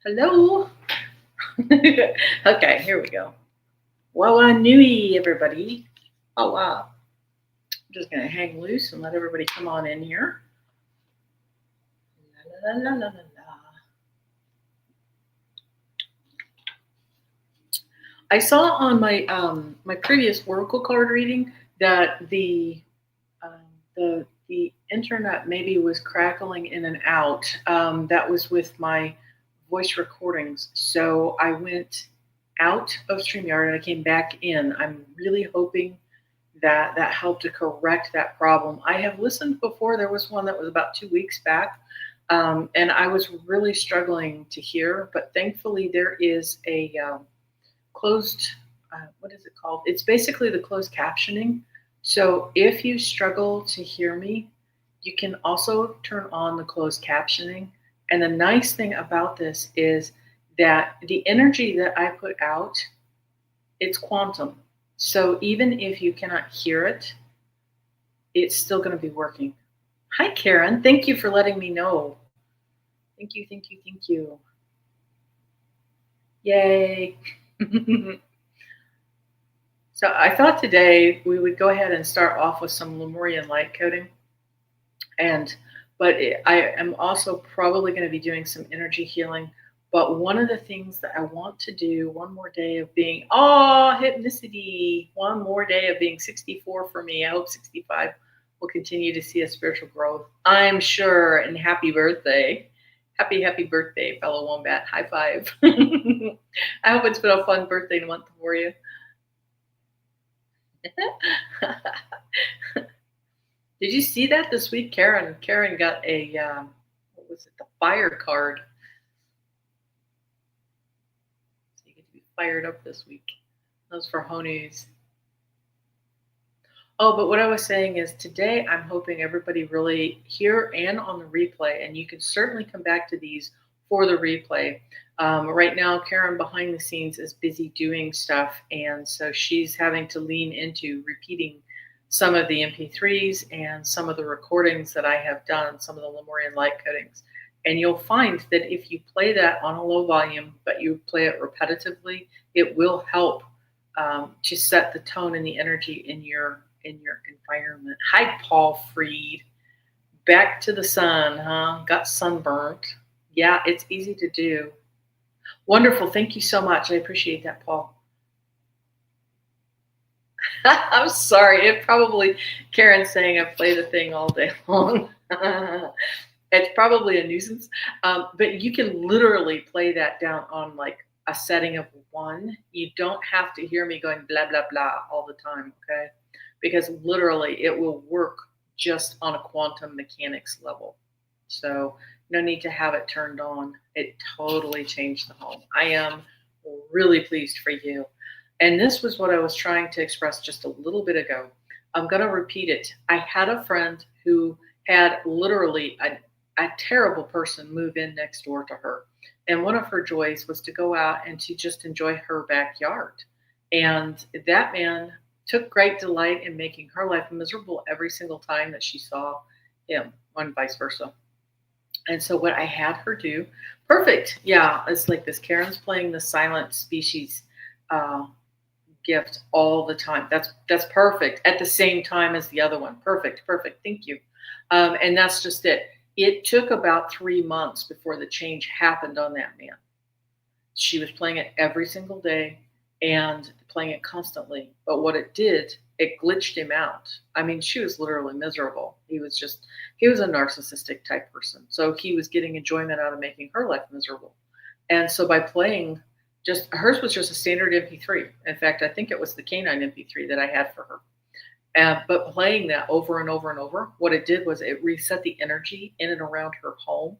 Hello. Okay, here we go. Wawa Nui, everybody. Oh, wow. I'm just going to hang loose and let everybody come on in here. La, la, la, la, la, la. I saw on my previous oracle card reading that um, the internet maybe was crackling in and out. That was with my voice recordings. So I went out of StreamYard and I came back in. I'm really hoping that that helped to correct that problem. I have listened before. There was one that was about 2 weeks back, and I was really struggling to hear. But thankfully, there is a closed. What is it called? It's basically the closed captioning. So if you struggle to hear me, you can also turn on the closed captioning. And the nice thing about this is that the energy that I put out, it's quantum. So even if you cannot hear it, it's still going to be working. Hi, Karen. Thank you for letting me know. Thank you, thank you, thank you. Yay. So I thought today we would go ahead and start off with some Lemurian light coding. I am also probably going to be doing some energy healing. But one of the things that I want to do, one more day of being, hypnicity, one more day of being 64 for me. I hope 65 will continue to see a spiritual growth. I'm sure. And happy birthday. Happy birthday, fellow wombat. High five. I hope it's been a fun birthday month for you. Did you see that this week, Karen? Karen got a what was it? The fire card. So you get to be fired up this week. That was for Honus. Oh, but what I was saying is today I'm hoping everybody really here and on the replay, and you can certainly come back to these for the replay. Right now, Karen behind the scenes is busy doing stuff, and so she's having to lean into repeating some of the MP3s and some of the recordings that I have done, some of the Lemurian light codings. And you'll find that if you play that on a low volume, but you play it repetitively, it will help to set the tone and the energy in your environment. Hi, Paul Freed. Back to the sun, huh? Got sunburnt. Yeah, it's easy to do. Wonderful. Thank you so much. I appreciate that, Paul. I'm sorry. It probably, Karen's saying I play the thing all day long. It's probably a nuisance. But you can literally play that down on like a setting of 1. You don't have to hear me going blah, blah, blah all the time, okay? Because literally it will work just on a quantum mechanics level. So no need to have it turned on. It totally changed the home. I am really pleased for you. And this was what I was trying to express just a little bit ago. I'm going to repeat it. I had a friend who had literally a terrible person move in next door to her. And one of her joys was to go out and to just enjoy her backyard. And that man took great delight in making her life miserable every single time that she saw him, and vice versa. And so what I had her do, perfect. Yeah, it's like this. Karen's playing the silent species gift all the time. That's perfect. At the same time as the other one. Perfect. Thank you. And that's just it. It took about 3 months before the change happened on that man. She was playing it every single day and playing it constantly. But what it did, it glitched him out. I mean, she was literally miserable. He was a narcissistic type person. So he was getting enjoyment out of making her life miserable. And so by playing, just hers was just a standard MP3. In fact, I think it was the canine MP3 that I had for her. But playing that over and over and over, what it did was it reset the energy in and around her home.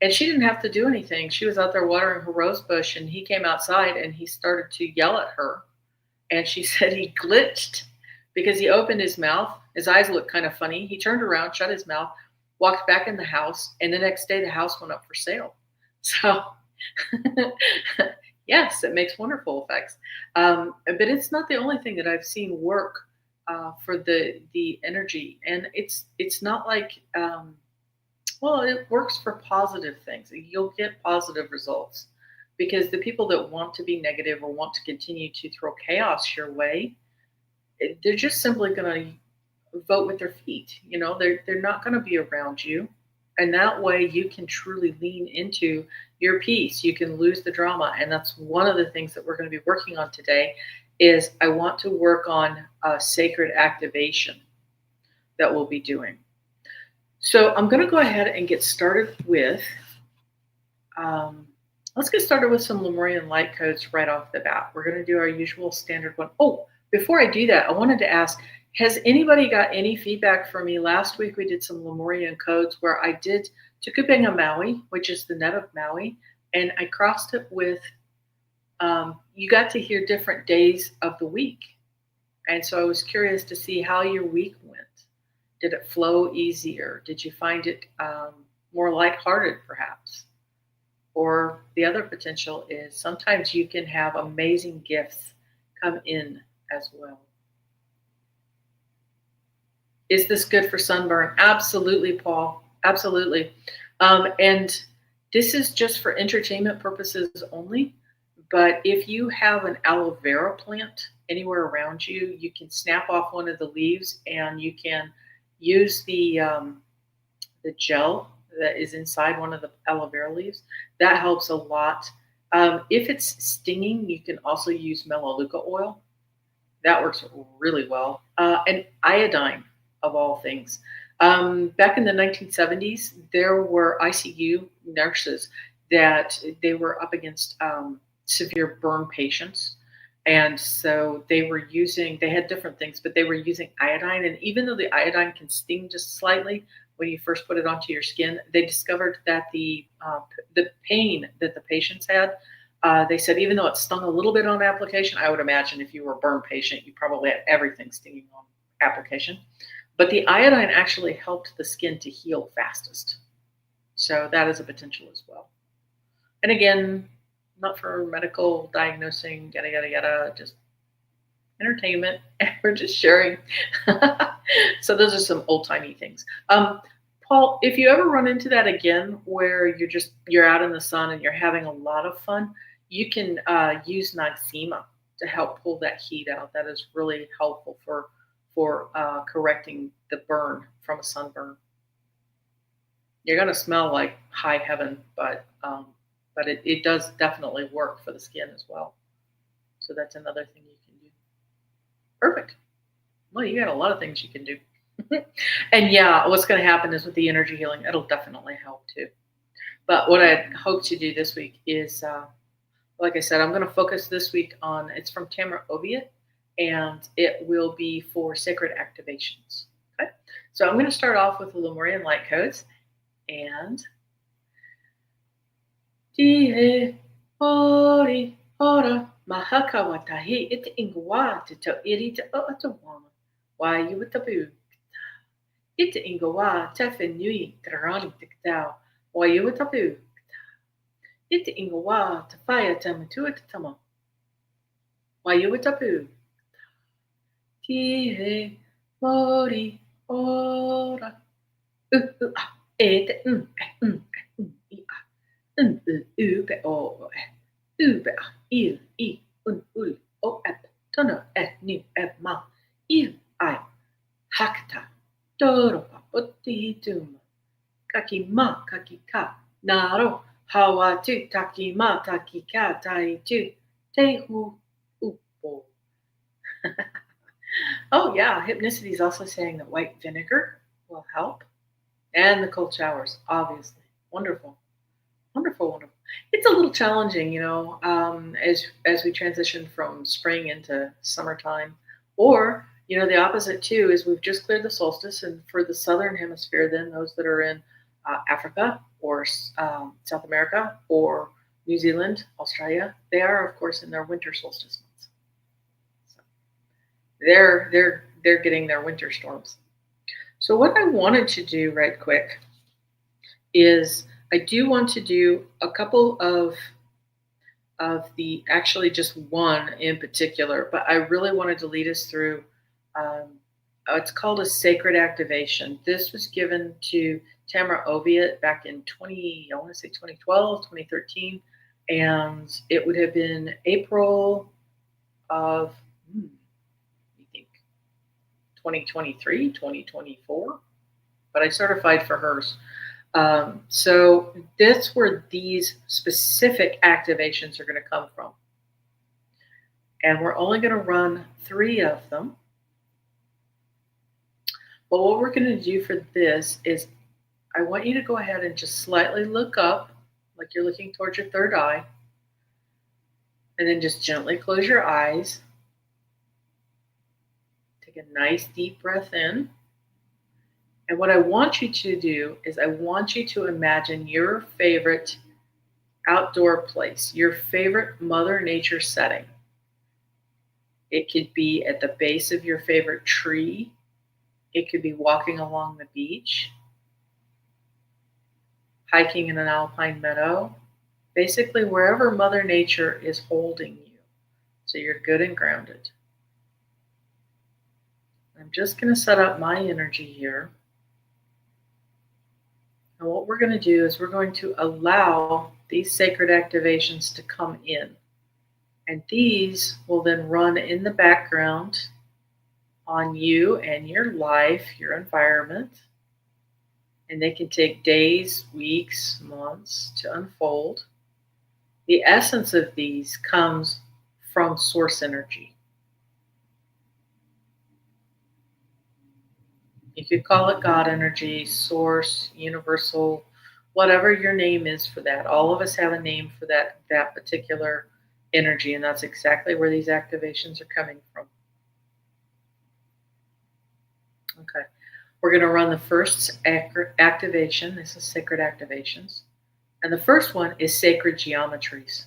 And she didn't have to do anything. She was out there watering her rose bush, and he came outside and he started to yell at her. And she said he glitched because he opened his mouth. His eyes looked kind of funny. He turned around, shut his mouth, walked back in the house, and the next day the house went up for sale. So, yes, it makes wonderful effects. But it's not the only thing that I've seen work for the energy, and it's not like well, it works for positive things. You'll get positive results. because the people that want to be negative or want to continue to throw chaos your way, they're just simply going to vote with their feet. They're not going to be around you. And that way you can truly lean into your peace. You can lose the drama. And that's one of the things that we're going to be working on today is I want to work on a sacred activation that we'll be doing. So I'm going to go ahead and get started with, let's get started with some Lemurian light codes right off the bat. We're going to do our usual standard one. Oh, before I do that, I wanted to ask, has anybody got any feedback from me? Last week we did some Lemurian codes where I did Tukubenga Maui, which is the net of Maui, and I crossed it with, you got to hear different days of the week. And so I was curious to see how your week went. Did it flow easier? Did you find it more lighthearted, perhaps? Or the other potential is sometimes you can have amazing gifts come in as well. Is this good for sunburn? Absolutely, Paul. Absolutely. And this is just for entertainment purposes only. But if you have an aloe vera plant anywhere around you, you can snap off one of the leaves and you can use the gel that is inside one of the aloe vera leaves. That helps a lot. If it's stinging, you can also use melaleuca oil. That works really well. And iodine, of all things. Back in the 1970s, there were ICU nurses that they were up against severe burn patients. And so they had different things, but they were using iodine. And even though the iodine can sting just slightly when you first put it onto your skin, they discovered that the pain that the patients had, they said even though it stung a little bit on application, I would imagine if you were a burn patient, you probably had everything stinging on application. But the iodine actually helped the skin to heal fastest. So that is a potential as well. And again, not for medical diagnosing, yada, yada, yada, just entertainment. We're just sharing. So those are some old-timey things. Paul, if you ever run into that again, where you're out in the sun and you're having a lot of fun, you can use Noxema to help pull that heat out. That is really helpful for correcting the burn from a sunburn. You're going to smell like high heaven, but it does definitely work for the skin as well. So that's another thing you can do. Perfect. Well, you got a lot of things you can do. And yeah, what's going to happen is with the energy healing, it'll definitely help too. But what I hope to do this week is, like I said, I'm going to focus this week on, it's from Tamara Oviatt, and it will be for sacred activations. Okay, so I'm going to start off with the Lemurian Light Codes, and Tihe Hori Hora Mahaka Watahi It Ingwa to Iri to Ottawana. Why you with the boo? It Ingwa Tefin Nui Tarani Tiktao. Why you with the boo? It Ingwa Tafaya Tamatu Tama. Why you with the boo? Tihe Hori Hora. It Ube o ube il I ul o ep tono et ni ep ma il I hakta toropa otitum kaki ma kaki ka naro hawa tu taki ma taki ka tai tu tehu upo. Oh yeah, hypnicity is also saying that white vinegar will help, and the cold showers, obviously. Wonderful. Wonderful, wonderful. It's a little challenging, as we transition from spring into summertime. Or, the opposite too is we've just cleared the solstice, and for the southern hemisphere, then those that are in Africa or South America or New Zealand, Australia, they are of course in their winter solstice months. So they're getting their winter storms. So what I wanted to do right quick is I do want to do a couple of the, actually just one in particular, but I really wanted to lead us through, it's called a sacred activation. This was given to Tamara Oviatt back in 2012, 2013. And it would have been April of, I think, 2023, 2024, but I certified for hers. So that's where these specific activations are going to come from. And we're only going to run 3 of them. But what we're going to do for this is I want you to go ahead and just slightly look up, like you're looking towards your third eye, and then just gently close your eyes. Take a nice deep breath in. And what I want you to do is I want you to imagine your favorite outdoor place, your favorite Mother Nature setting. It could be at the base of your favorite tree. It could be walking along the beach, hiking in an alpine meadow, basically wherever Mother Nature is holding you. So you're good and grounded. I'm just going to set up my energy here. And what we're going to do is we're going to allow these sacred activations to come in. And these will then run in the background on you and your life, your environment. And they can take days, weeks, months to unfold. The essence of these comes from source energy. You could call it God energy, source, universal, whatever your name is for that. All of us have a name for that particular energy, and that's exactly where these activations are coming from. Okay. We're going to run the first activation. This is sacred activations. And the first one is sacred geometries.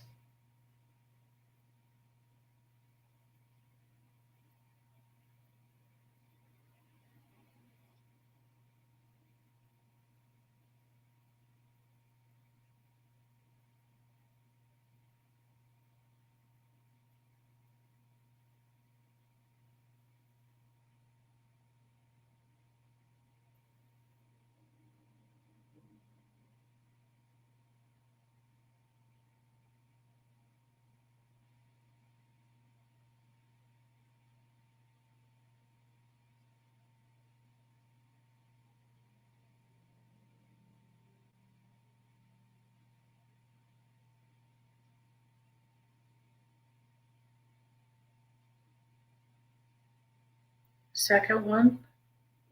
Second one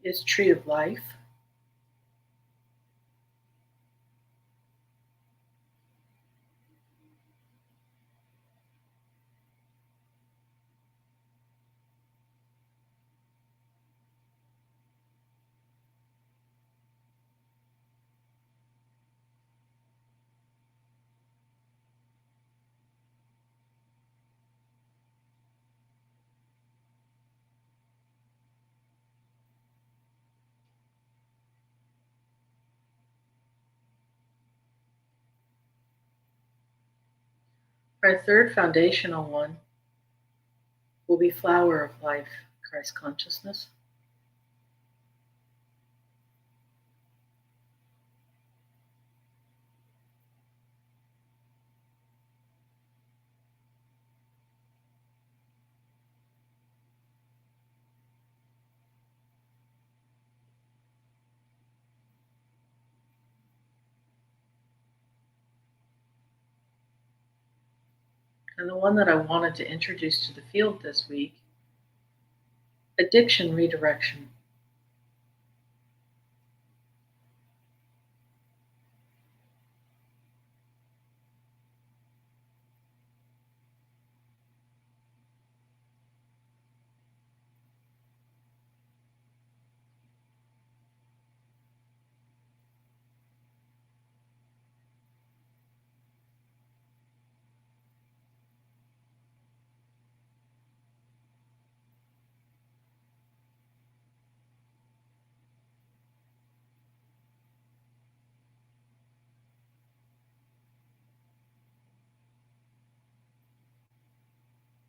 is tree of life. Our third foundational one will be flower of life, Christ consciousness. And the one that I wanted to introduce to the field this week, addiction redirection.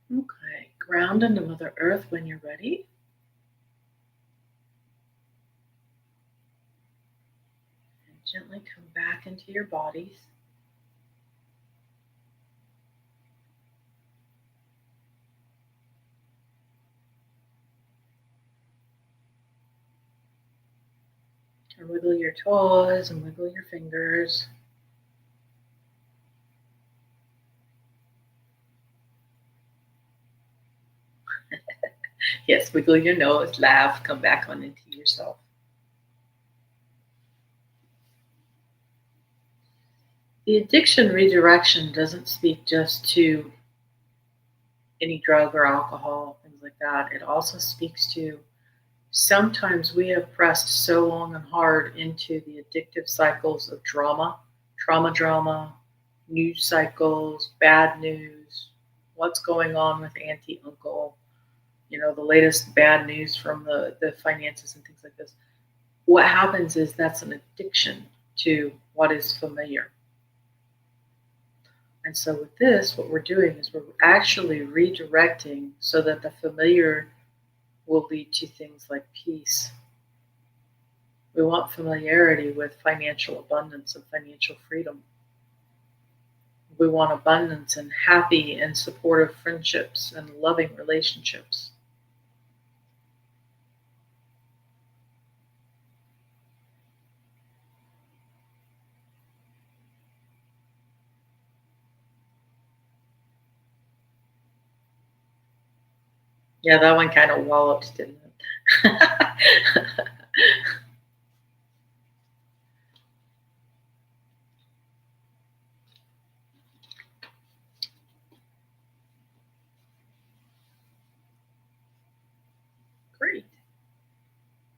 Okay, ground into Mother Earth when you're ready. And gently come back into your bodies. And wiggle your toes and wiggle your fingers. Yes, wiggle your nose, laugh, come back on into yourself. The addiction redirection doesn't speak just to any drug or alcohol, things like that. It also speaks to sometimes we have pressed so long and hard into the addictive cycles of drama, news cycles, bad news, what's going on with auntie, uncle, the latest bad news from the finances and things like this. What happens is that's an addiction to what is familiar. And so with this, what we're doing is we're actually redirecting so that the familiar will lead to things like peace. We want familiarity with financial abundance and financial freedom. We want abundance and happy and supportive friendships and loving relationships. Yeah, that one kind of walloped, didn't it? Great.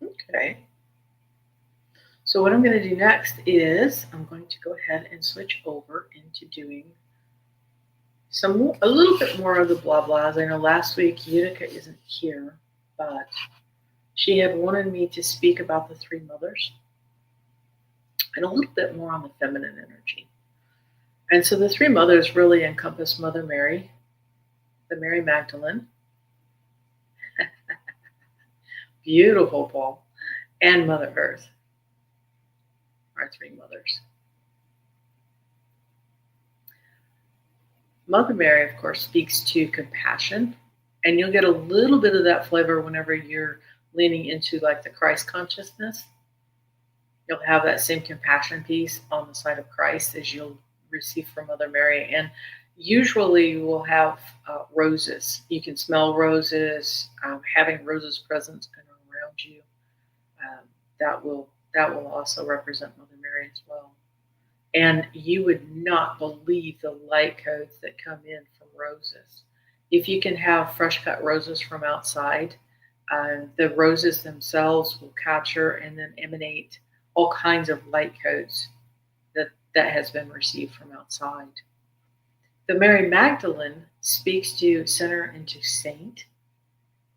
Okay. So what I'm going to do next is I'm going to go ahead and switch over into doing a little bit more of the blah blahs. I know last week Utica isn't here, but she had wanted me to speak about the three mothers and a little bit more on the feminine energy. And so the three mothers really encompass Mother Mary, the Mary Magdalene, beautiful Paul, and Mother Earth, our three mothers. Mother Mary, of course, speaks to compassion, and you'll get a little bit of that flavor whenever you're leaning into like the Christ consciousness. You'll have that same compassion piece on the side of Christ as you'll receive from Mother Mary. And usually you will have roses. You can smell roses, having roses present and around you. Um, that will also represent Mother Mary as well. And you would not believe the light codes that come in from roses. If you can have fresh cut roses from outside, the roses themselves will capture and then emanate all kinds of light codes that has been received from outside. The Mary Magdalene speaks to sinner into saint.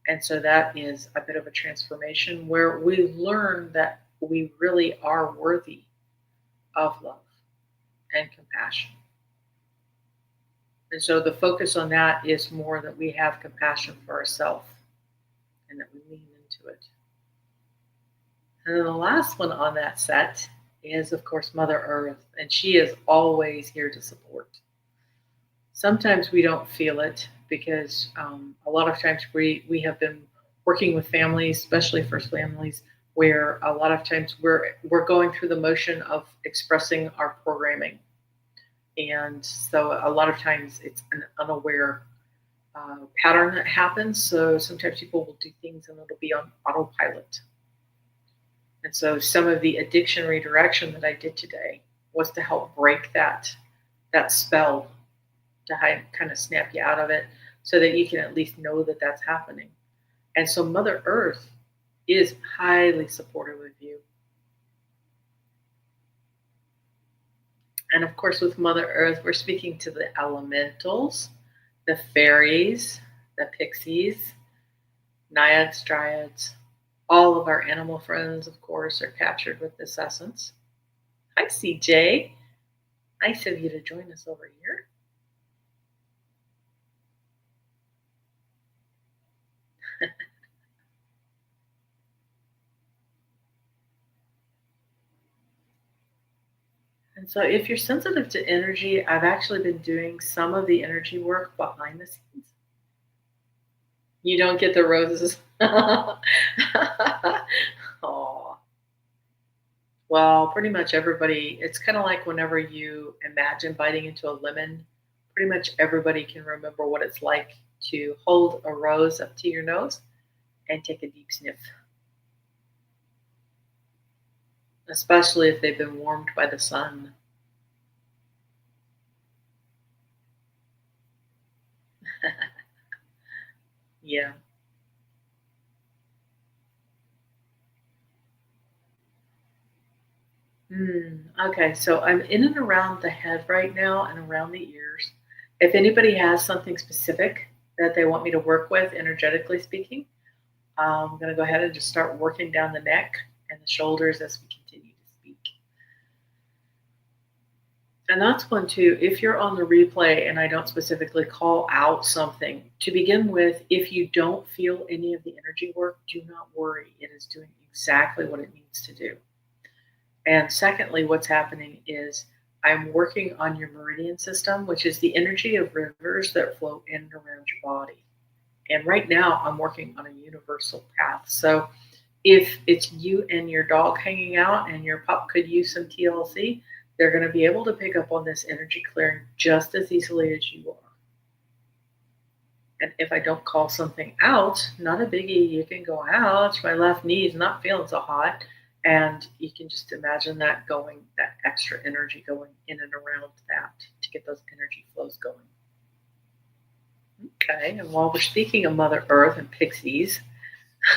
And so that is a bit of a transformation where we learn that we really are worthy of love and compassion. And so the focus on that is more that we have compassion for ourselves and that we lean into it. And then the last one on that set is, of course, Mother Earth, and she is always here to support. Sometimes we don't feel it because a lot of times we have been working with families, especially first families, where a lot of times we're going through the motion of expressing our programming. And so a lot of times it's an unaware pattern that happens. So sometimes people will do things and it'll be on autopilot. And so some of the addiction redirection that I did today was to help break that spell, to kind of snap you out of it so that you can at least know that that's happening. And so Mother Earth is highly supportive of you. And of course, with Mother Earth, we're speaking to the elementals, the fairies, the pixies, naiads, dryads. All of our animal friends, of course, are captured with this essence. Hi, CJ. Nice of you to join us over here. And so if you're sensitive to energy, I've actually been doing some of the energy work behind the scenes. You don't get the roses. Aw. Well, pretty much everybody, it's kind of like whenever you imagine biting into a lemon, pretty much everybody can remember what it's like to hold a rose up to your nose and take a deep sniff, especially if they've been warmed by the sun. Yeah. Okay, so I'm in and around the head right now and around the ears. If anybody has something specific that they want me to work with, energetically speaking, I'm going to go ahead and just start working down the neck and the shoulders as we continue to speak. And that's one too. If you're on the replay and I don't specifically call out something, to begin with, if you don't feel any of the energy work, do not worry. It is doing exactly what it needs to do. And secondly, what's happening is I'm working on your meridian system, which is the energy of rivers that flow in and around your body. And right now, I'm working on a universal path. So if it's you and your dog hanging out and your pup could use some TLC, they're going to be able to pick up on this energy clearing just as easily as you are. And if I don't call something out, not a biggie, you can go, ouch, my left knee is not feeling so hot. And you can just imagine that going, that extra energy going in and around that to get those energy flows going. Okay, and while we're speaking of Mother Earth and Pixies,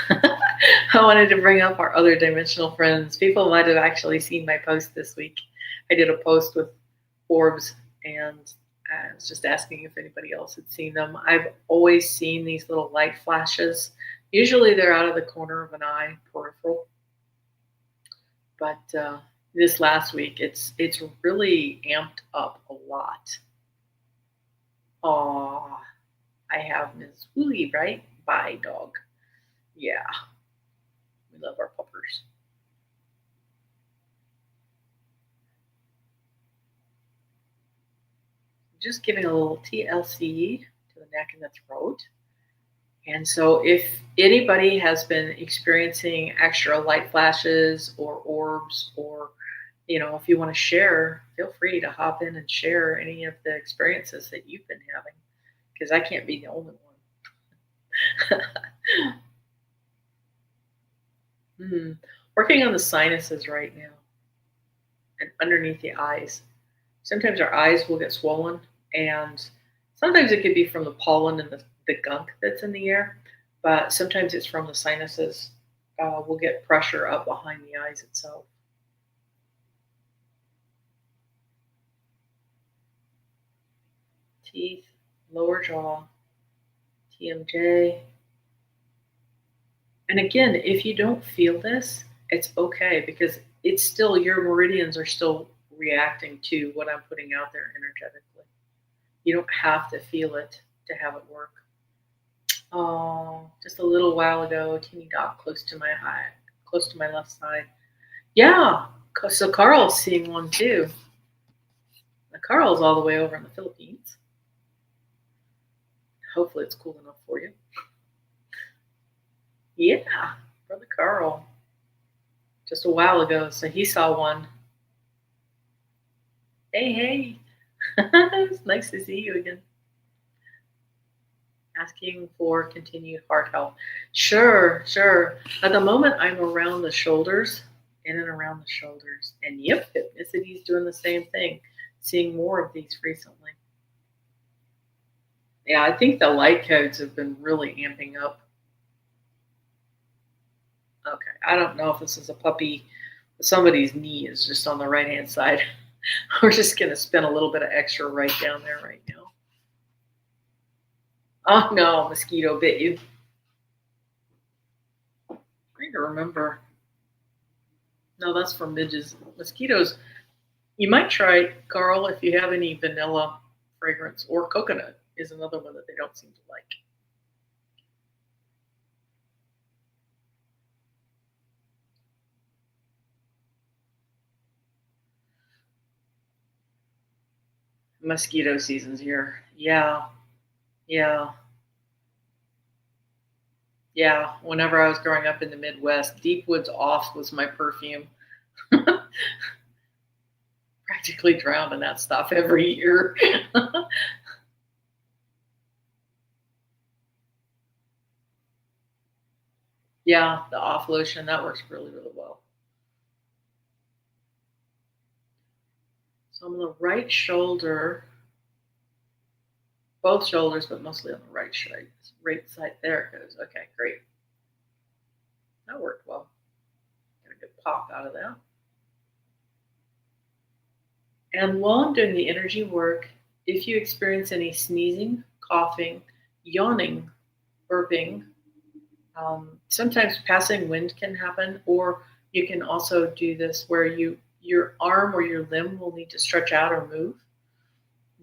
I wanted to bring up our other dimensional friends. People might have actually seen my post this week. I did a post with orbs, and I was just asking if anybody else had seen them. I've always seen these little light flashes. Usually they're out of the corner of an eye, peripheral. But this last week, it's really amped up a lot. Aw, I have Miss Wooly, right? Bye, dog. Yeah, we love our puppers. Just giving a little TLC to the neck and the throat. And so, if anybody has been experiencing extra light flashes or orbs, or if you want to share, feel free to hop in and share any of the experiences that you've been having, because I can't be the only one. Working on the sinuses right now and underneath the eyes. Sometimes our eyes will get swollen, and sometimes it could be from the pollen and the gunk that's in the air, but sometimes it's from the sinuses. We'll get pressure up behind the eyes itself. Teeth, lower jaw, TMJ. And again, if you don't feel this, it's okay, because it's still, your meridians are still reacting to what I'm putting out there energetically. You don't have to feel it to have it work. Oh, just a little while ago, teeny dot close to my eye, close to my left side. Yeah, so Carl's seeing one too. Now, Carl's all the way over in the Philippines. Hopefully it's cool enough for you. Yeah, brother Carl. Just a while ago, so he saw one. Hey. It's nice to see you again. Asking for continued heart health. Sure. At the moment, I'm around the shoulders, in and around the shoulders. And yep, Hypnicity's doing the same thing. Seeing more of these recently. Yeah, I think the light codes have been really amping up. Okay, I don't know if this is a puppy. Somebody's knee is just on the right-hand side. We're just going to spin a little bit of extra right down there right now. Oh no, mosquito bit you. I trying to remember. No, that's for midges. Mosquitoes. You might try, Carl, if you have any vanilla fragrance, or coconut is another one that they don't seem to like. Mosquito season's here. Yeah. Whenever I was growing up in the Midwest, Deep Woods Off was my perfume. Practically drowned in that stuff every year. Yeah, the off lotion, that works really, really well. So on the right shoulder, both shoulders, but mostly on the right side. There it goes. Okay, great. That worked well. Got a good pop out of that. And while I'm doing the energy work, if you experience any sneezing, coughing, yawning, burping, sometimes passing wind can happen, or you can also do this where your arm or your limb will need to stretch out or move.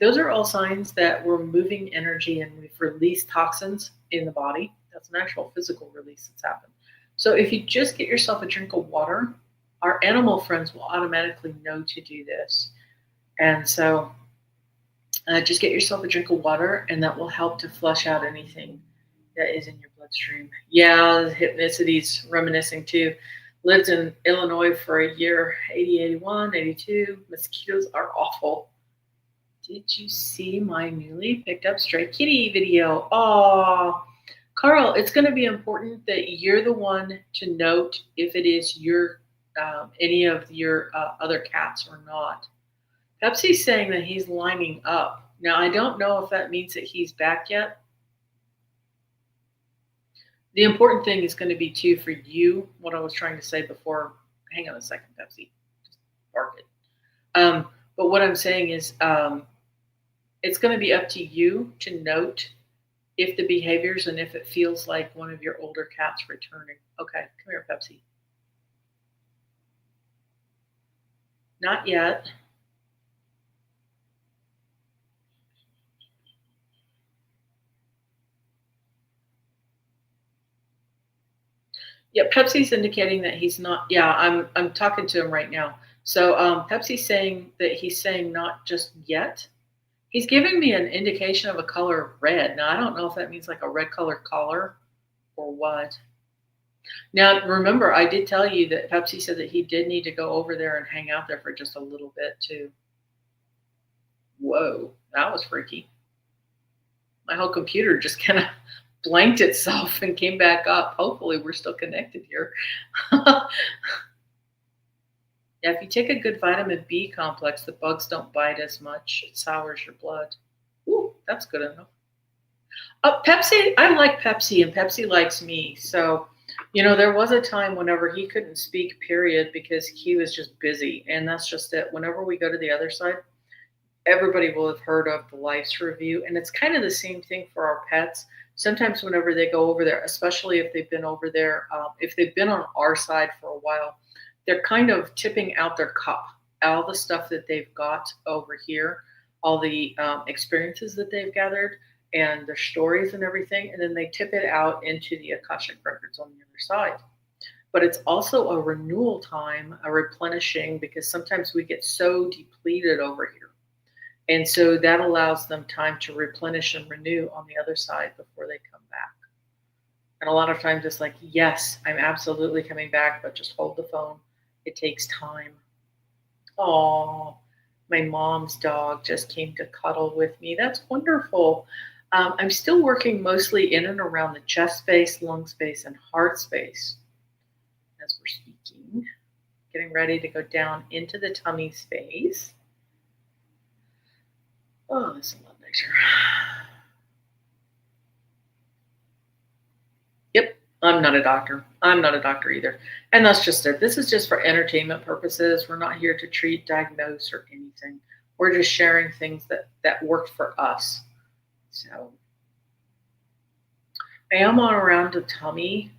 Those are all signs that we're moving energy and we've released toxins in the body. That's an actual physical release that's happened. So if you just get yourself a drink of water, our animal friends will automatically know to do this. And so just get yourself a drink of water, and that will help to flush out anything that is in your bloodstream. Yeah, hypnicity's reminiscing too. Lived in Illinois for a year, 80, 81, 82. Mosquitoes are awful. Did you see my newly picked up stray kitty video? Oh, Carl, it's going to be important that you're the one to note if it is your any of your other cats or not. Pepsi's saying that he's lining up. Now, I don't know if that means that he's back yet. The important thing is going to be, too, for you, what I was trying to say before. Hang on a second, Pepsi. Just bark it. But what I'm saying is it's going to be up to you to note if the behaviors and if it feels like one of your older cats returning. Okay, come here, Pepsi. Not yet. Yeah, Pepsi's indicating that he's not. Yeah, I'm talking to him right now. So Pepsi's saying that he's saying not just yet. He's giving me an indication of a color red. Now I don't know if that means like a red colored collar or what. Now remember, I did tell you that Pepsi said that he did need to go over there and hang out there for just a little bit too. Whoa, that was freaky. My whole computer just kind of blanked itself and came back up. Hopefully we're still connected here. Yeah, if you take a good vitamin B complex, the bugs don't bite as much. It sours your blood. Ooh, that's good enough. Pepsi, I like Pepsi, and Pepsi likes me. So, there was a time whenever he couldn't speak, period, because he was just busy. And that's just it. Whenever we go to the other side, everybody will have heard of the Life's Review. And it's kind of the same thing for our pets. Sometimes whenever they go over there, especially if they've been over there, if they've been on our side for a while, they're kind of tipping out their cup, all the stuff that they've got over here, all the experiences that they've gathered and their stories and everything, and then they tip it out into the Akashic records on the other side. But it's also a renewal time, a replenishing, because sometimes we get so depleted over here. And so that allows them time to replenish and renew on the other side before they come back. And a lot of times it's like, yes, I'm absolutely coming back, but just hold the phone. It takes time. Oh, my mom's dog just came to cuddle with me. That's wonderful. I'm still working mostly in and around the chest space, lung space, and heart space as we're speaking. Getting ready to go down into the tummy space. Oh, this is a lot nicer. Yep, I'm not a doctor. I'm not a doctor either. And that's just it. This is just for entertainment purposes. We're not here to treat, diagnose, or anything. We're just sharing things that worked for us. So I am on around the tummy.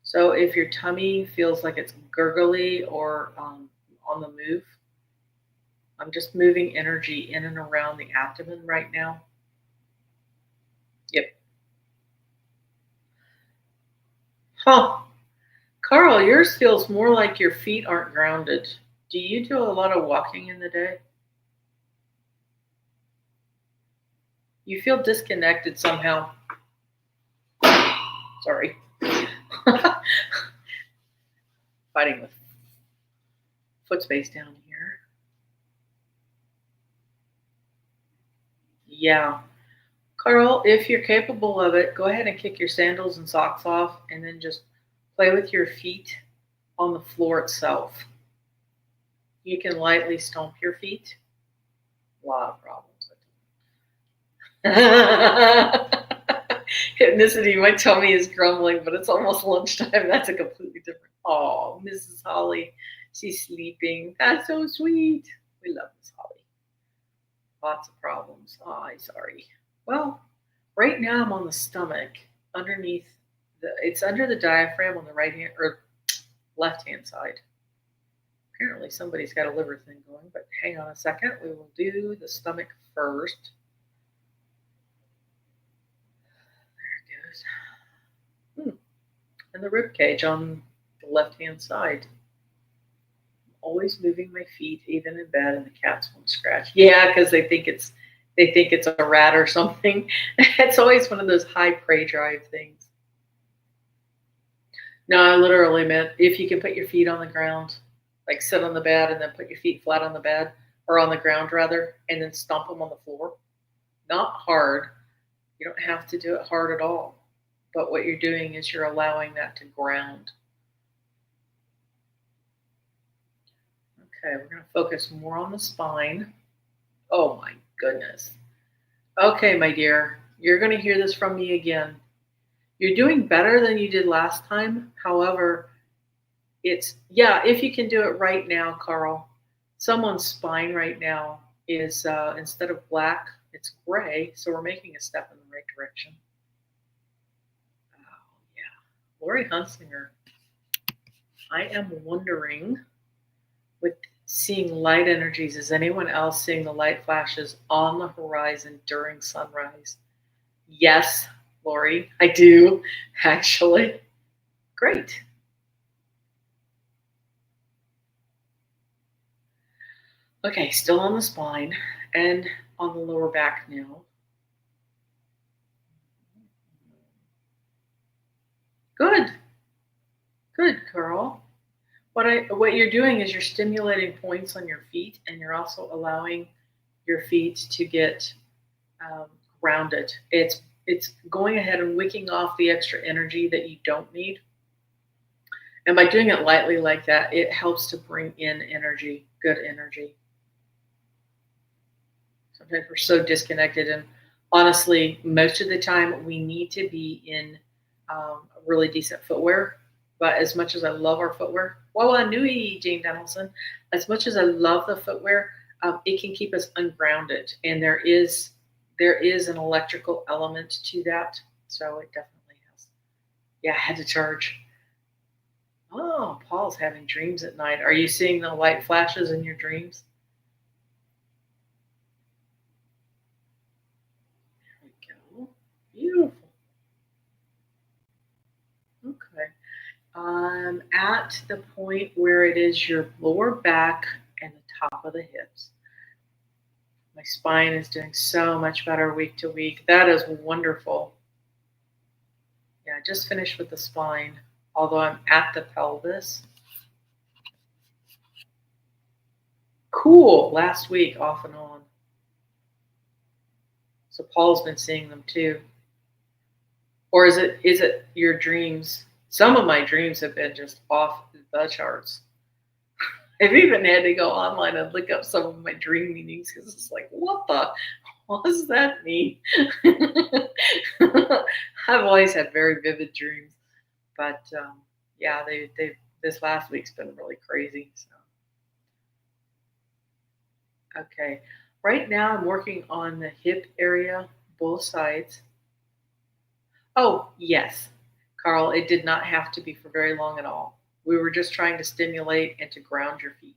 So if your tummy feels like it's gurgly or on the move, I'm just moving energy in and around the abdomen right now. Yep. Huh. Carl, yours feels more like your feet aren't grounded. Do you do a lot of walking in the day? You feel disconnected somehow. Sorry. Fighting with foot space down here. Yeah. Carl, if you're capable of it, go ahead and kick your sandals and socks off and then just play with your feet on the floor itself. You can lightly stomp your feet. A lot of problems. Ethnicity, my tummy is grumbling, but it's almost lunchtime. That's a completely different. Oh, Mrs. Holly, she's sleeping. That's so sweet. We love Miss Holly. Lots of problems. Oh, I'm sorry. Well, right now I'm on the stomach, underneath it's under the diaphragm on the right hand or left hand side. Apparently somebody's got a liver thing going, but hang on a second. We will do the stomach first. There it goes. And the rib cage on the left hand side. I'm always moving my feet, even in bed, and the cats won't scratch. Yeah, because they think it's a rat or something. It's always one of those high prey drive things. No, I literally meant if you can put your feet on the ground, like sit on the bed and then put your feet flat on the bed or on the ground rather, and then stomp them on the floor. Not hard. You don't have to do it hard at all. But what you're doing is you're allowing that to ground. Okay, we're going to focus more on the spine. Oh my goodness. Okay, my dear, you're going to hear this from me again. You're doing better than you did last time. However, if you can do it right now, Carl, someone's spine right now is instead of black, it's gray. So we're making a step in the right direction. Oh, yeah. Lori Hunsinger, I am wondering with seeing light energies, is anyone else seeing the light flashes on the horizon during sunrise? Yes, Lori, I do, actually. Great. Okay, still on the spine and on the lower back now. Good. Good, Carl. What you're doing is you're stimulating points on your feet and you're also allowing your feet to get um, grounded. It's going ahead and wicking off the extra energy that you don't need. And by doing it lightly like that, it helps to bring in energy, good energy. Sometimes we're so disconnected, and honestly, most of the time we need to be in really decent footwear. But as much as I love our footwear, Wawa Nui, Jane Donaldson, as much as I love the footwear, it can keep us ungrounded, and there is an electrical element to that. So it definitely has. Yeah, I had to charge. Oh, Paul's having dreams at night. Are you seeing the light flashes in your dreams? There we go. Beautiful. Okay. At the point where it is your lower back and the top of the hips. My spine is doing so much better week to week. That is wonderful. Yeah, I just finished with the spine, although I'm at the pelvis. Cool. Last week, off and on. So Paul's been seeing them too. Or is it your dreams? Some of my dreams have been just off the charts. I've even had to go online and look up some of my dream meanings because it's like, what does that mean? I've always had very vivid dreams, but yeah, they this last week's been really crazy. So okay, right now I'm working on the hip area, both sides. Oh yes, Carl, it did not have to be for very long at all. We were just trying to stimulate and to ground your feet.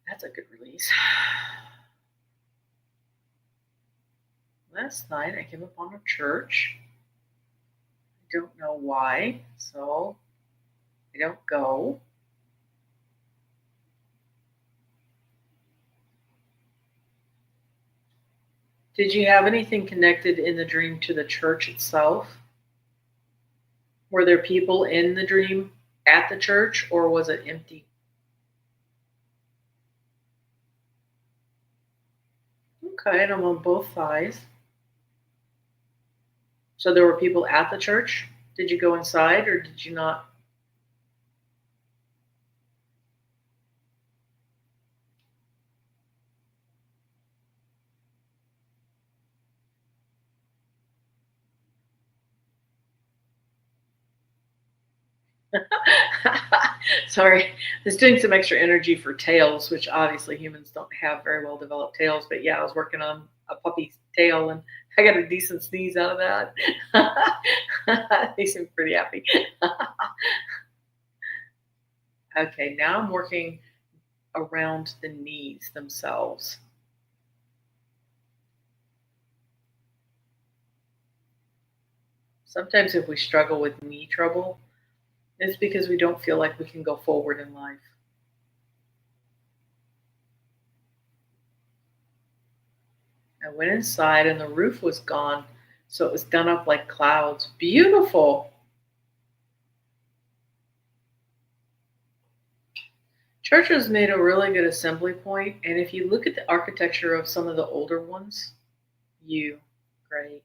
That's a good release. Last night I came upon a church. I don't know why, so I don't go. Did you have anything connected in the dream to the church itself? Were there people in the dream at the church, or was it empty? Okay, and I'm on both thighs. So there were people at the church. Did you go inside or did you not? Sorry, I was doing some extra energy for tails, which obviously humans don't have very well developed tails. But yeah, I was working on a puppy's tail and I got a decent sneeze out of that. They seem pretty happy. Okay, now I'm working around the knees themselves. Sometimes if we struggle with knee trouble, it's because we don't feel like we can go forward in life. I went inside and the roof was gone, so it was done up like clouds. Beautiful. Churches made a really good assembly point, and if you look at the architecture of some of the older ones, great.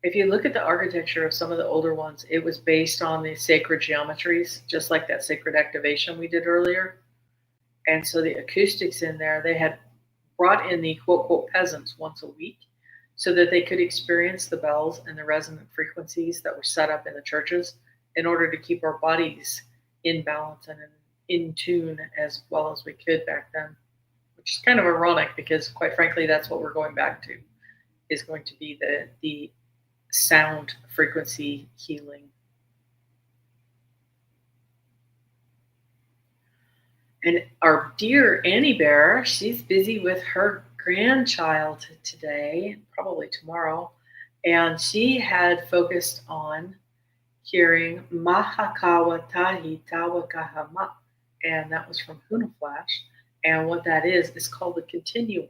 If you look at the architecture of some of the older ones, it was based on the sacred geometries, just like that sacred activation we did earlier. And so the acoustics in there, they had brought in the quote, quote, peasants once a week so that they could experience the bells and the resonant frequencies that were set up in the churches in order to keep our bodies in balance and in tune as well as we could back then, which is kind of ironic because, quite frankly, that's what we're going back to, is going to be the sound frequency healing. And our dear Annie Bear, she's busy with her grandchild today, probably tomorrow. And she had focused on hearing Mahakawa Tahi Tawakahama. And that was from Huna Flash. And what that is called the continuum.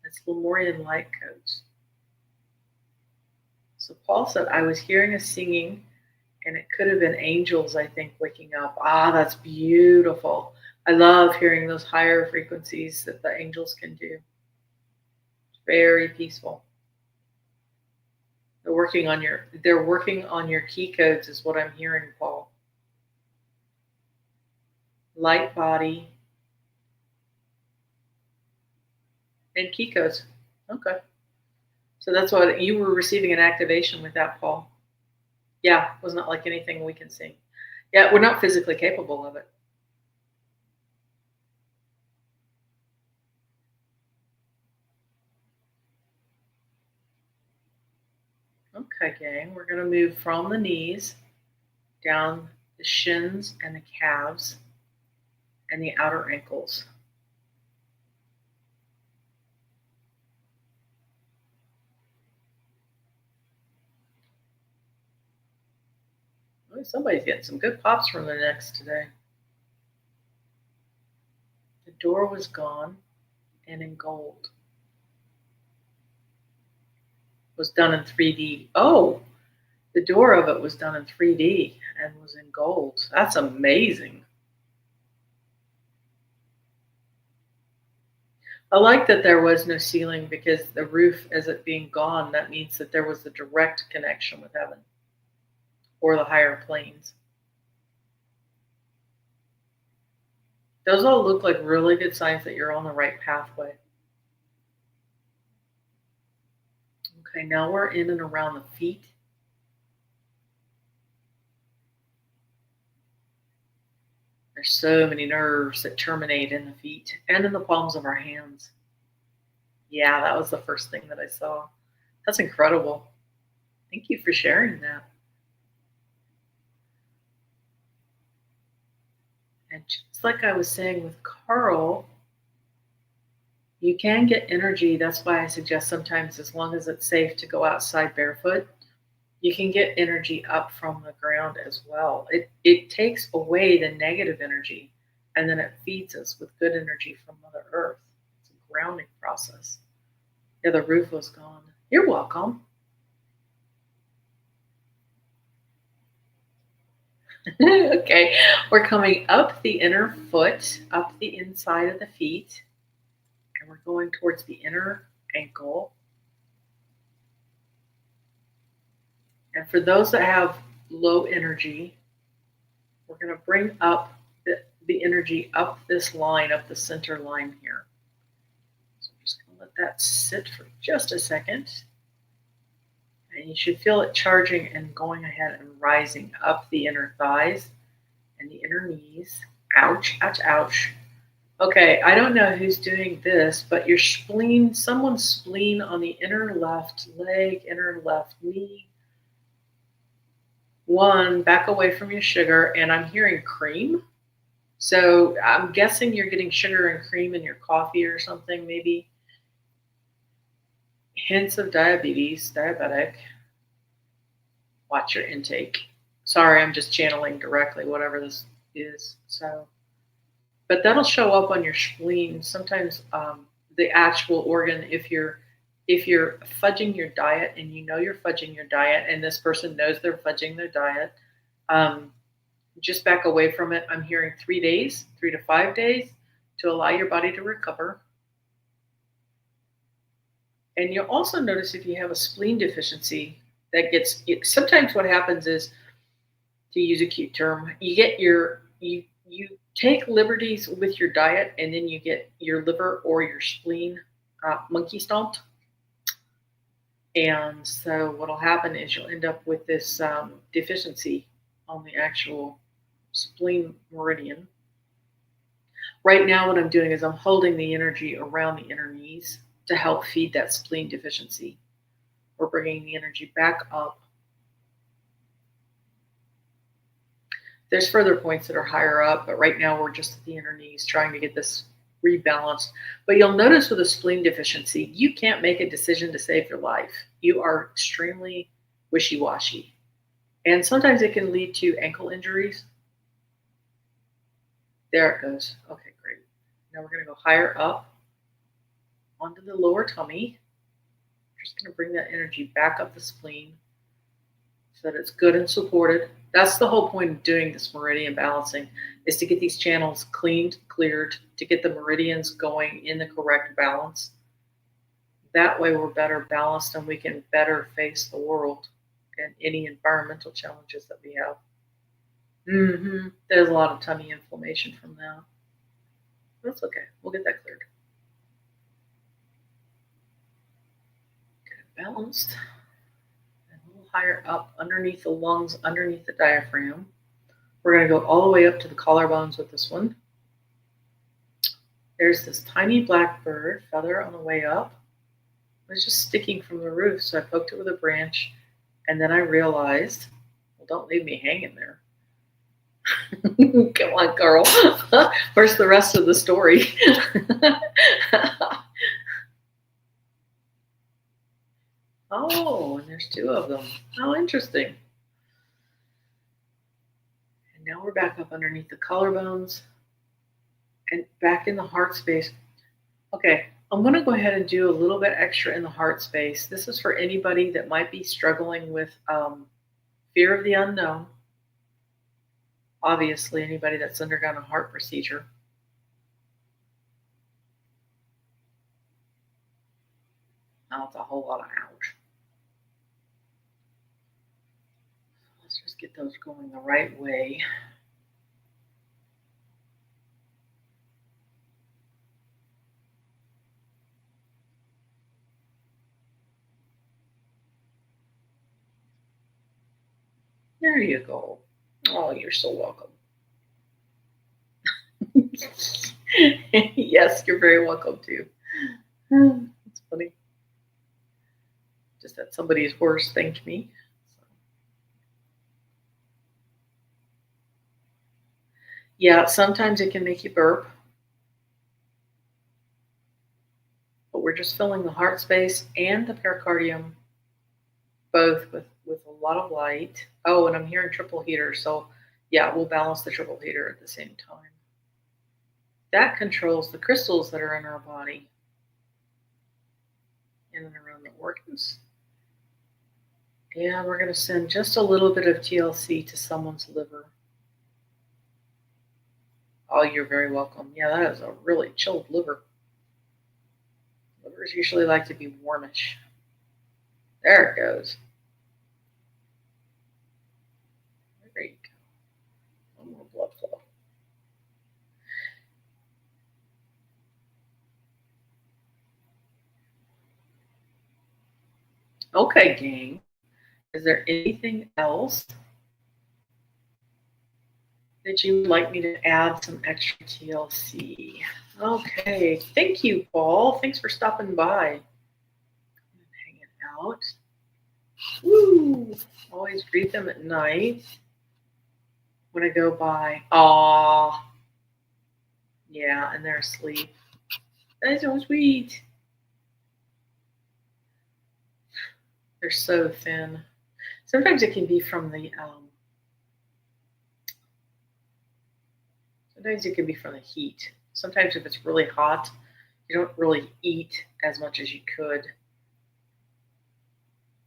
It's Lemurian Light Codes. So Paul said, I was hearing a singing, and it could have been angels, I think, waking up. Ah, that's beautiful. I love hearing those higher frequencies that the angels can do. It's very peaceful. They're working on your key codes is what I'm hearing, Paul. Light body and key codes. Okay. So that's what you were receiving an activation with that, Paul. Yeah, it was not like anything we can see. Yeah, we're not physically capable of it. Okay, gang, we're going to move from the knees down the shins and the calves and the outer ankles. Oh, somebody's getting some good pops from their necks today. The door was gone and in gold. It was done in 3D. Oh, the door of it was done in 3D and was in gold. That's amazing. I like that there was no ceiling because the roof, as it being gone, that means that there was a direct connection with heaven or the higher planes. Those all look like really good signs that you're on the right pathway. Okay, now we're in and around the feet. There's so many nerves that terminate in the feet and in the palms of our hands. Yeah, that was the first thing that I saw. That's incredible. Thank you for sharing that. And just like I was saying with Carl, you can get energy. That's why I suggest sometimes, as long as it's safe to go outside barefoot, you can get energy up from the ground as well. It takes away the negative energy and then it feeds us with good energy from Mother Earth. It's a grounding process. Yeah, the roof was gone. You're welcome. Okay, we're coming up the inner foot, up the inside of the feet, and we're going towards the inner ankle. And for those that have low energy, we're going to bring up the energy up this line, up the center line here. So I'm just going to let that sit for just a second. And you should feel it charging and going ahead and rising up the inner thighs and the inner knees. Ouch, ouch, ouch. Okay, I don't know who's doing this, but your spleen, someone's spleen on the inner left leg, inner left knee. One, back away from your sugar, and I'm hearing cream. So I'm guessing you're getting sugar and cream in your coffee or something, maybe. Hints of diabetes, diabetic. Watch your intake. Sorry, I'm just channeling directly whatever this is. So, but that'll show up on your spleen. Sometimes the actual organ, if you're fudging your diet and you know you're fudging your diet, and this person knows they're fudging their diet, just back away from it. I'm hearing 3 days, 3 to 5 days, to allow your body to recover. And you'll also notice if you have a spleen deficiency, that gets, sometimes what happens is, to use a cute term, you take liberties with your diet, and then you get your liver or your spleen monkey stomped. And so what'll happen is you'll end up with this deficiency on the actual spleen meridian. Right now, what I'm doing is I'm holding the energy around the inner knees to help feed that spleen deficiency. We're bringing the energy back up. There's further points that are higher up, but right now we're just at the inner knees trying to get this rebalanced. But you'll notice with a spleen deficiency, you can't make a decision to save your life. You are extremely wishy-washy. And sometimes it can lead to ankle injuries. There it goes. Okay, great. Now we're going to go higher up onto the lower tummy. We're just going to bring that energy back up the spleen so that it's good and supported. That's the whole point of doing this meridian balancing, is to get these channels cleaned, cleared, to get the meridians going in the correct balance. That way we're better balanced and we can better face the world and any environmental challenges that we have. There's a lot of tummy inflammation from that. That's okay. We'll get that cleared. Get it balanced. And a little higher up underneath the lungs, underneath the diaphragm. We're going to go all the way up to the collarbones with this one. There's this tiny blackbird feather on the way up. It was just sticking from the roof, so I poked it with a branch, and then I realized, well, don't leave me hanging there. Come on, Carl. Where's the rest of the story? Oh, and there's 2 of them. How interesting. And now we're back up underneath the collarbones and back in the heart space. Okay, I'm going to go ahead and do a little bit extra in the heart space. This is for anybody that might be struggling with fear of the unknown. Obviously, anybody that's undergone a heart procedure. Now it's a whole lot of ouch. Let's just get those going the right way. There you go. Oh, you're so welcome. Yes, you're very welcome too. It's funny. Just that somebody's horse thanked me. So. Yeah, sometimes it can make you burp. But we're just filling the heart space and the pericardium both with a lot of light. Oh, and I'm hearing triple heater. So yeah, we'll balance the triple heater at the same time. That controls the crystals that are in our body, in and around the organs. And we're going to send just a little bit of TLC to someone's liver. Oh, you're very welcome. Yeah, that is a really chilled liver. Livers usually like to be warmish. There it goes. There you go. One more blood flow. Okay, gang. Is there anything else that you would like me to add some extra TLC? Okay. Thank you, Paul. Thanks for stopping by. Hanging out. Woo! Always greet them at night when I go by. Aw. Yeah, and they're asleep. That's so sweet. They're so thin. Sometimes it can be from the sometimes it can be from the heat. Sometimes if it's really hot, you don't really eat as much as you could.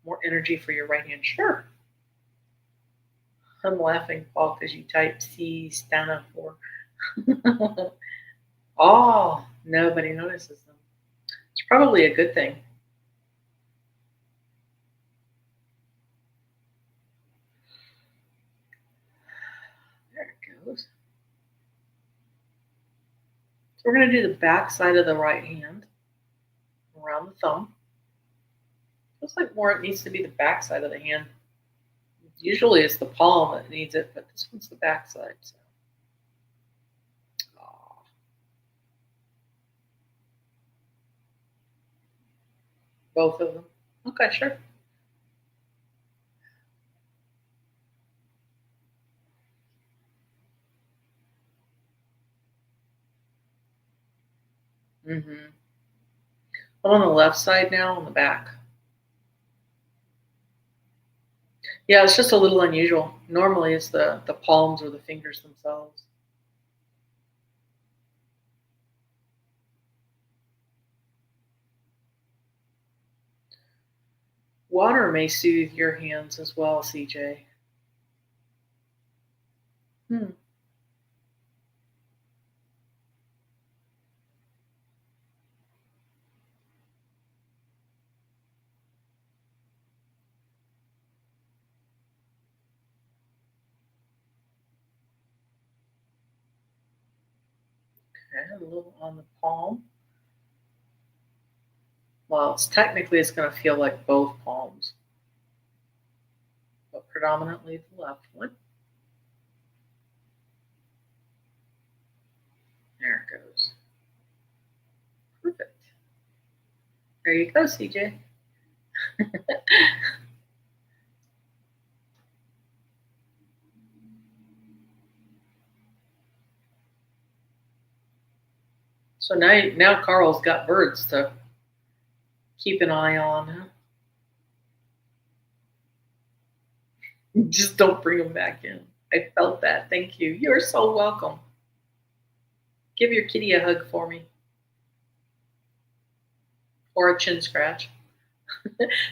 More energy for your right hand. Sure. I'm laughing, Paul, because you type C Stana for. Oh, nobody notices them. It's probably a good thing. There it goes. So we're going to do the back side of the right hand around the thumb. Looks like more it needs to be the back side of the hand. Usually it's the palm that needs it, but this one's the back side. So. Oh. Both of them. Okay, sure. Mm-hmm. I'm on the left side now, on the back. Yeah, it's just a little unusual. Normally it's the palms or the fingers themselves. Water may soothe your hands as well, CJ. Hmm. Okay, a little on the palm. Well, it's going to feel like both palms, but predominantly the left one. There it goes. Perfect. There you go, CJ. So now Carl's got birds to keep an eye on. Just don't bring them back in. I felt that. Thank you. You're so welcome. Give your kitty a hug for me. Or a chin scratch.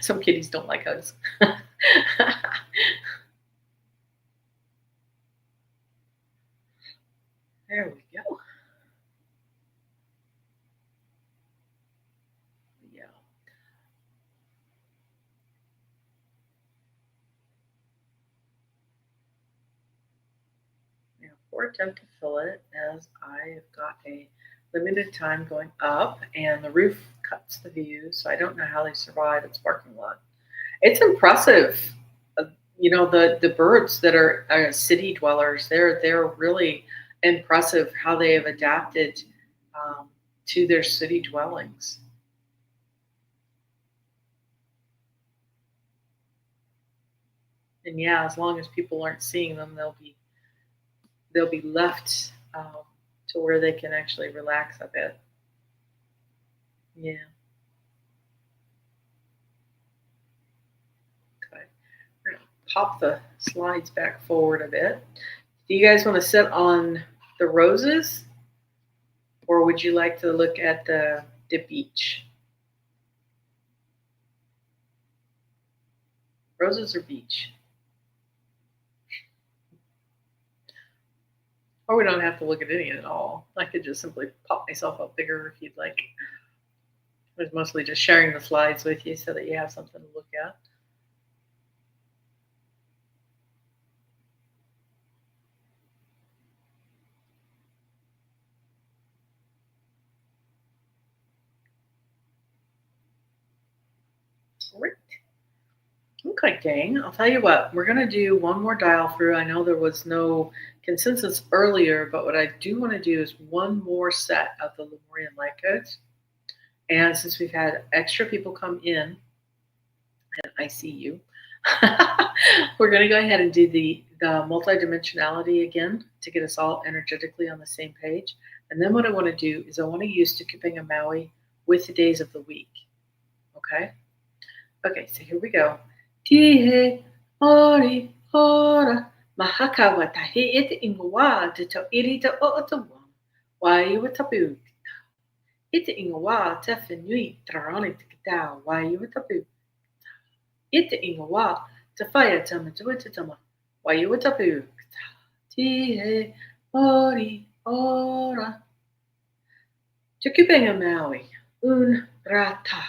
Some kitties don't like hugs. There we go. Yeah. Now, for attempt to fill it, as I have got a limited time going up, and the roof cuts the view, so I don't know how they survive its parking lot. It's impressive. Uh, the birds that are city dwellers. They're really impressive how they have adapted um, to their city dwellings. And yeah, as long as people aren't seeing them, they'll be left to where they can actually relax a bit. Yeah. Okay. We're gonna pop the slides back forward a bit. Do you guys want to sit on the roses, or would you like to look at the beach? Roses or beach? Or we don't have to look at any at all. I could just simply pop myself up bigger if you'd like. I was mostly just sharing the slides with you so that you have something to look at. Great. Okay, gang. I'll tell you what, we're going to do one more dial through. I know there was no consensus earlier, but what I do want to do is one more set of the Lemurian Light Codes. And since we've had extra people come in, and I see you, we're going to go ahead and do the multidimensionality again to get us all energetically on the same page. And then what I want to do is I want to use Tukupinga Maui with the days of the week. Okay? Okay, so here we go. Tihe, ori, ora, mahaka wa tahi ite ingowa te to irita o otawa. Wai wa tapu. Ite ingowa te whenui tarani te kita. Wai wa tapu. Ite ingowa te whaia tama te witatama. Wai wa tapu. Tihe, ori, ora. Tukupinga Maui, un rata.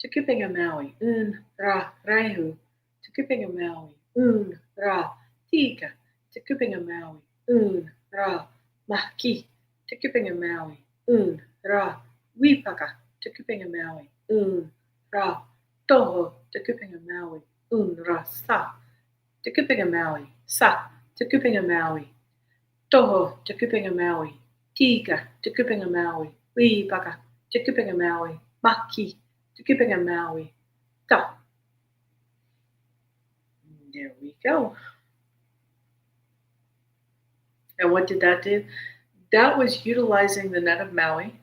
Tukupinga Maui, un ra rehu. Tukupinga Maui, un ra tika. Tukupinga Maui, un ra maki. Tukupinga Maui, un ra wipaka. Tukupinga Maui, un ra toho. Tukupinga Maui, un ra sa. Tukupinga Maui, sa. Tukupinga Maui, toho. Tukupinga Maui, tika. Tukupinga Maui, wipaka. Tukupinga Maui, maki. Tukupinga Maui, ta. There we go. And what did that do? That was utilizing the net of Maui,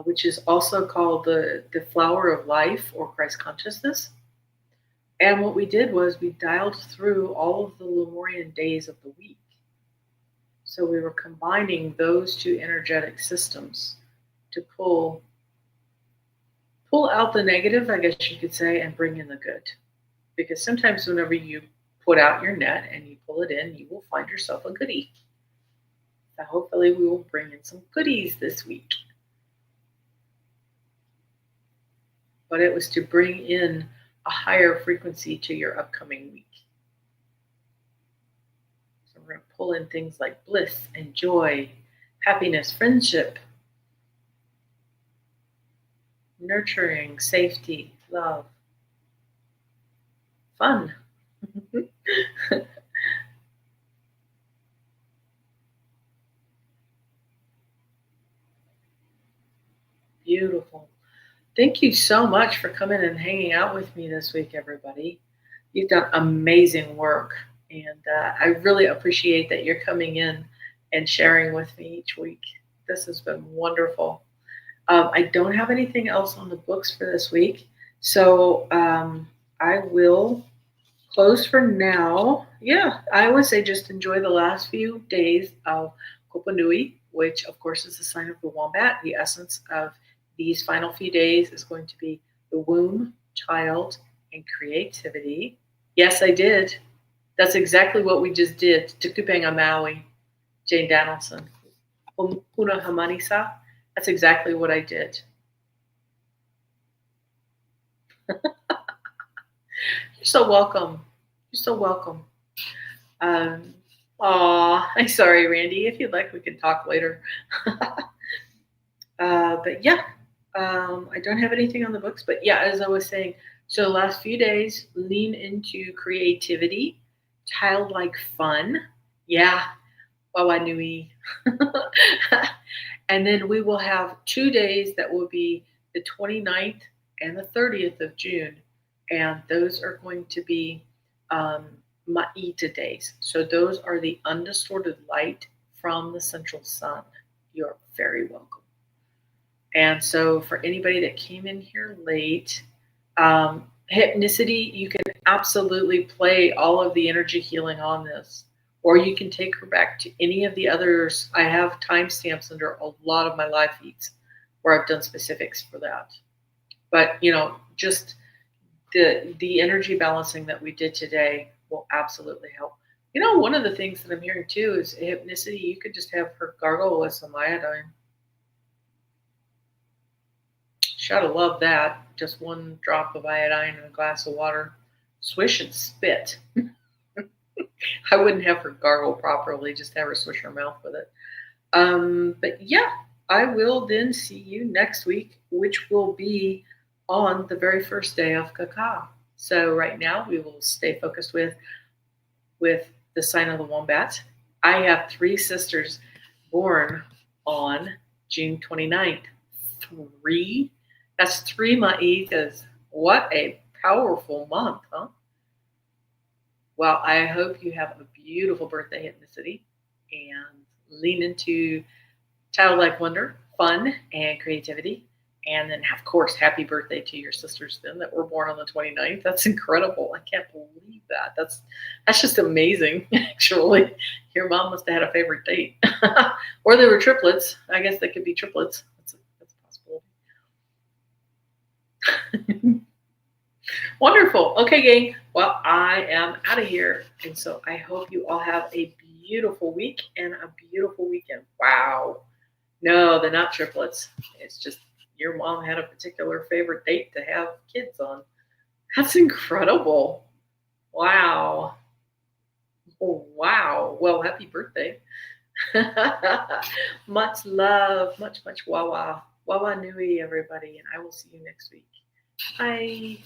which is also called the flower of life or Christ consciousness. And what we did was we dialed through all of the Lemurian days of the week. So we were combining those two energetic systems to pull out the negative, I guess you could say, and bring in the good. Because sometimes whenever you put out your net and you pull it in, you will find yourself a goodie. So hopefully we will bring in some goodies this week. But it was to bring in a higher frequency to your upcoming week. So we're going to pull in things like bliss and joy, happiness, friendship, nurturing, safety, love, fun. Beautiful. Thank you so much for coming and hanging out with me this week, everybody. You've done amazing work, and I really appreciate that you're coming in and sharing with me each week. This has been wonderful. I don't have anything else on the books for this week, so I will close for now. Yeah, I would say just enjoy the last few days of Kopanui, which of course is the sign of the wombat. The essence of these final few days is going to be the womb, child, and creativity. Yes, I did. That's exactly what we just did. Tukupinga Maui, Jane Donaldson. Puna Hamanisa. That's exactly what I did. You're so welcome. You're so welcome. I'm sorry, Randy. If you'd like, we can talk later. But yeah, I don't have anything on the books. But yeah, as I was saying, so the last few days, lean into creativity, childlike fun. Yeah, wawanui. And then we will have 2 days that will be the 29th and the 30th of June. And those are going to be Ma'ita days. So those are the undistorted light from the central sun. You're very welcome. And so for anybody that came in here late, hypnicity, you can absolutely play all of the energy healing on this. Or you can take her back to any of the others. I have timestamps under a lot of my live feeds where I've done specifics for that. But, just the energy balancing that we did today will absolutely help. You know, one of the things that I'm hearing too is hypnicity. You could just have her gargle with some iodine. Should have loved that. Just one drop of iodine in a glass of water. Swish and spit. I wouldn't have her gargle properly, just have her swish her mouth with it. But yeah, I will then see you next week, which will be on the very first day of Kaka. So right now we will stay focused with the sign of the wombat. I have three sisters born on June 29th. Three? That's three Ma'itas. What a powerful month, huh? Well, I hope you have a beautiful birthday in the city and lean into childlike wonder, fun, and creativity. And then, of course, happy birthday to your sisters then that were born on the 29th. That's incredible. I can't believe that. That's just amazing, actually. Your mom must have had a favorite date. Or they were triplets. I guess they could be triplets. That's a possibility. Wonderful. Okay, gang. Well, I am out of here. And so I hope you all have a beautiful week and a beautiful weekend. Wow. No, they're not triplets. It's just your mom had a particular favorite date to have kids on. That's incredible. Wow. Oh, wow. Well, happy birthday. Much love. Much wawa. Wawa nui, everybody. And I will see you next week. Bye.